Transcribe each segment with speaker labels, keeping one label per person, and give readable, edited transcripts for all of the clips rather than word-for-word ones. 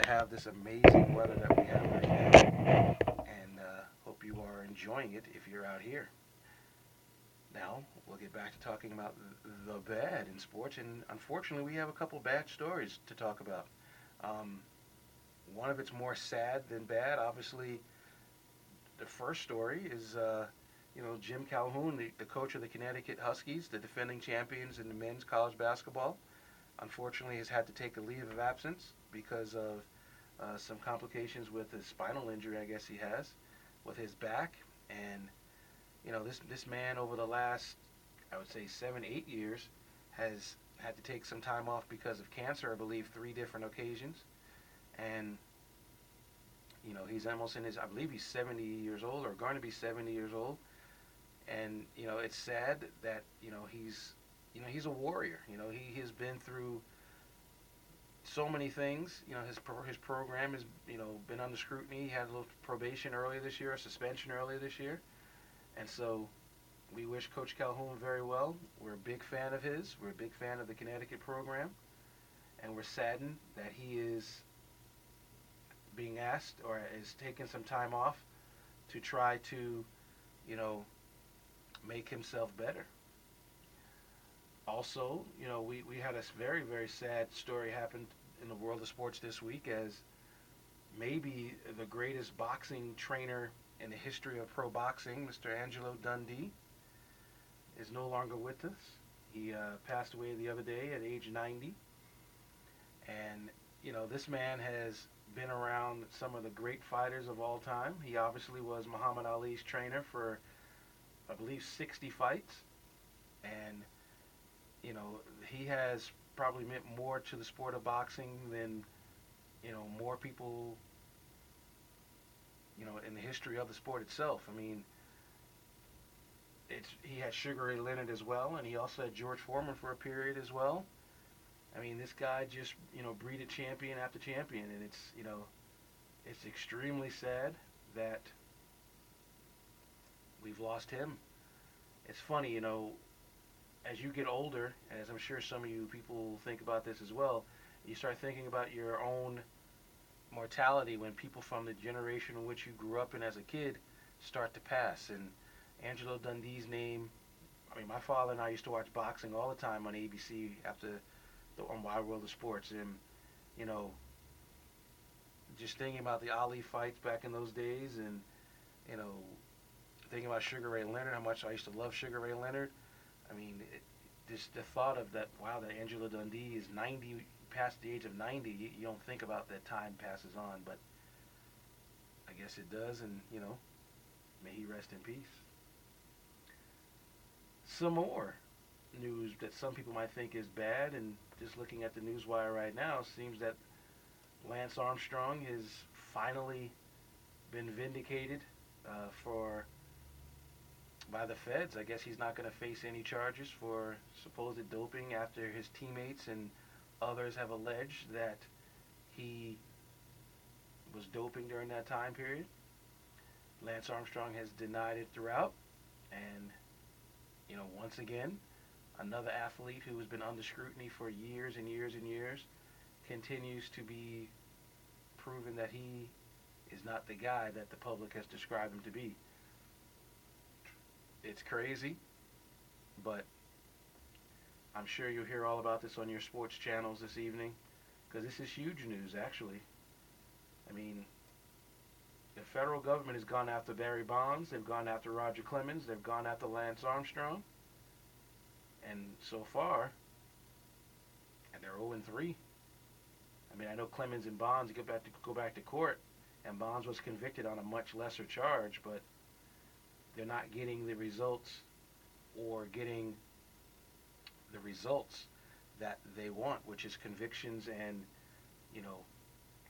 Speaker 1: to have this amazing weather that we have right now, and hope you are enjoying it if you're out here. Now, we'll get back to talking about the bad in sports, and unfortunately, we have a couple bad stories to talk about. Um, One of it's more sad than bad. Obviously, the first story is, Jim Calhoun, the coach of the Connecticut Huskies, the defending champions in the men's college basketball. Unfortunately, has had to take a leave of absence because of some complications with his spinal injury. I guess he has with his back, and this man over the last, I would say, 7 8 years has had to take some time off because of cancer. I believe 3 different occasions, and he's almost in his. I believe he's 70 years old or going to be 70 years old, and it's sad that he's a warrior. He has been through so many things. His program has been under scrutiny. He had a little probation earlier this year, a suspension earlier this year, and so we wish Coach Calhoun very well. We're a big fan of his. We're a big fan of the Connecticut program, and we're saddened that he is being asked or is taking some time off to try to, you know, make himself better. Also, we had a very, very sad story happen in the world of sports this week as maybe the greatest boxing trainer in the history of pro boxing, Mr. Angelo Dundee, is no longer with us. He passed away the other day at age 90. And, this man has been around some of the great fighters of all time. He obviously was Muhammad Ali's trainer for, I believe, 60 fights. And, he has probably meant more to the sport of boxing than, more people, in the history of the sport itself. I mean, he had Sugar Ray Leonard as well, and he also had George Foreman for a period as well. I mean, this guy just breeded champion after champion, and it's extremely sad that we've lost him. It's funny, as you get older, and as I'm sure some of you people think about this as well, you start thinking about your own mortality when people from the generation in which you grew up in as a kid start to pass. And Angelo Dundee's name. I mean, my father and I used to watch boxing all the time on ABC after on Wild World of Sports, and you know, just thinking about the Ali fights back in those days, and you know, thinking about Sugar Ray Leonard, how much I used to love Sugar Ray Leonard. I mean, just the thought of that. Wow, that Angelo Dundee is 90, past the age of 90. You don't think about that time passes on, but I guess it does, and may he rest in peace. Some more news that some people might think is bad, and just looking at the news wire right now, seems that Lance Armstrong has finally been vindicated for by the feds. I guess he's not going to face any charges for supposed doping after his teammates and others have alleged that he was doping during that time period. Lance Armstrong has denied it throughout, and once again, another athlete who has been under scrutiny for years and years and years continues to be proven that he is not the guy that the public has described him to be. It's crazy, but I'm sure you'll hear all about this on your sports channels this evening because this is huge news, actually. I mean, the federal government has gone after Barry Bonds, they've gone after Roger Clemens, they've gone after Lance Armstrong, and so far, and they're 0-3. I mean, I know Clemens and Bonds go back to court, and Bonds was convicted on a much lesser charge, but they're not getting the results or getting the results that they want, which is convictions and you know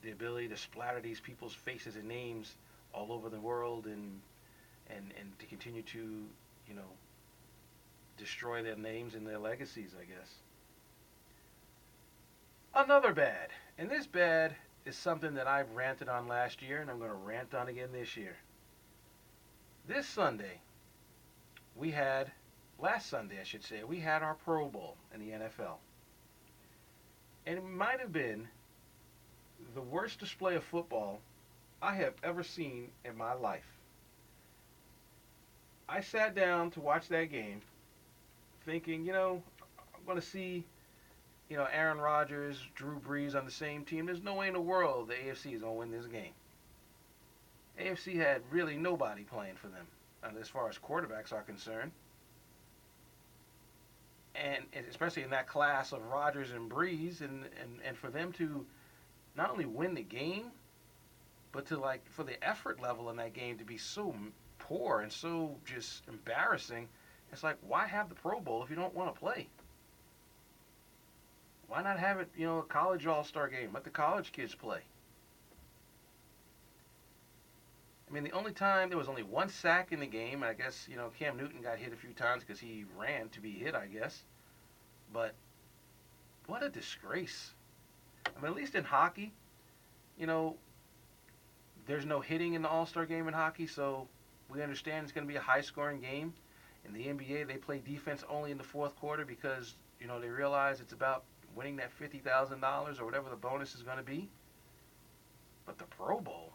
Speaker 1: the ability to splatter these people's faces and names all over the world, and to continue to you know destroy their names and their legacies, I guess. Another bad, and this bad is something that I've ranted on last year, and I'm going to rant on again this year. This Sunday, we had, last Sunday I should say, we had our Pro Bowl in the NFL. And it might have been the worst display of football I have ever seen in my life. I sat down to watch that game thinking, I'm going to see, Aaron Rodgers, Drew Brees on the same team. There's no way in the world the AFC is going to win this game. AFC had really nobody playing for them as far as quarterbacks are concerned. And especially in that class of Rodgers and Brees, and for them to not only win the game, but to for the effort level in that game to be so poor and so just embarrassing, it's like, why have the Pro Bowl if you don't want to play? Why not have it, a college all-star game? Let the college kids play. I mean, the only time there was only one sack in the game, and I guess, Cam Newton got hit a few times because he ran to be hit, I guess. But what a disgrace. I mean, at least in hockey, you know, there's no hitting in the All-Star game in hockey, so we understand it's going to be a high-scoring game. In the NBA, they play defense only in the fourth quarter because, they realize it's about winning that $50,000 or whatever the bonus is going to be. But the Pro Bowl,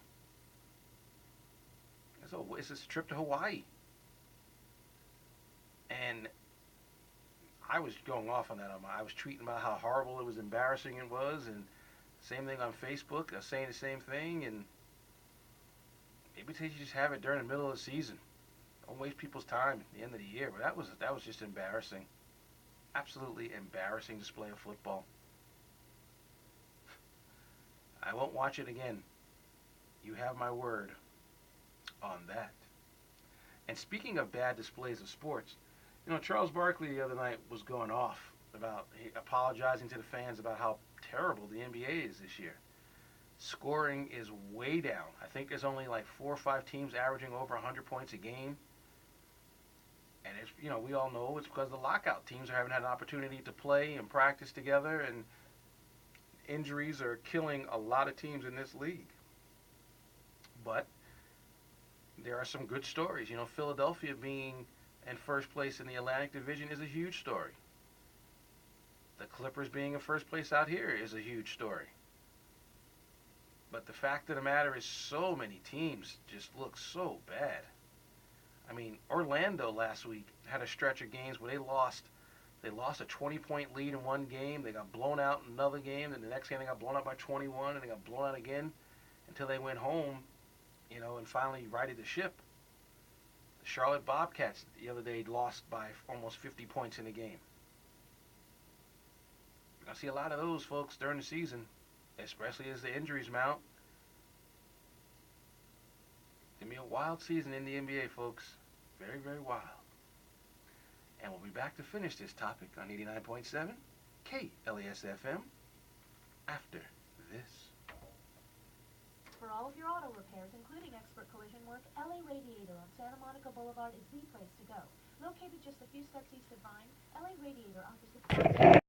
Speaker 1: it's a trip to Hawaii. And I was going off on that. I was tweeting about how horrible it was, embarrassing it was, and same thing on Facebook, saying the same thing. And maybe they should just have it during the middle of the season. Don't waste people's time at the end of the year. But that was just embarrassing. Absolutely embarrassing display of football. I won't watch it again. You have my word on that. And speaking of bad displays of sports, Charles Barkley the other night was going off about apologizing to the fans about how terrible the NBA is this year. Scoring is way down. I think there's only like 4 or 5 teams averaging over 100 points a game. And it's, we all know it's because the lockout teams haven't had an opportunity to play and practice together, and injuries are killing a lot of teams in this league. But there are some good stories. Philadelphia being in first place in the Atlantic Division is a huge story. The Clippers being in first place out here is a huge story. But the fact of the matter is so many teams just look so bad. I mean, Orlando last week had a stretch of games where they lost a 20-point lead in one game. They got blown out in another game. And the next game they got blown out by 21, and they got blown out again until they went home, and finally righted the ship. The Charlotte Bobcats the other day lost by almost 50 points in a game. You're going to see a lot of those, folks, during the season, especially as the injuries mount. It's going to be a wild season in the NBA, folks. Very, very wild. And we'll be back to finish this topic on 89.7 KLES-FM after this.
Speaker 2: For all of your auto repairs, including expert collision work, LA Radiator on Santa Monica Boulevard is the place to go. Located just a few steps east of Vine, LA Radiator offers the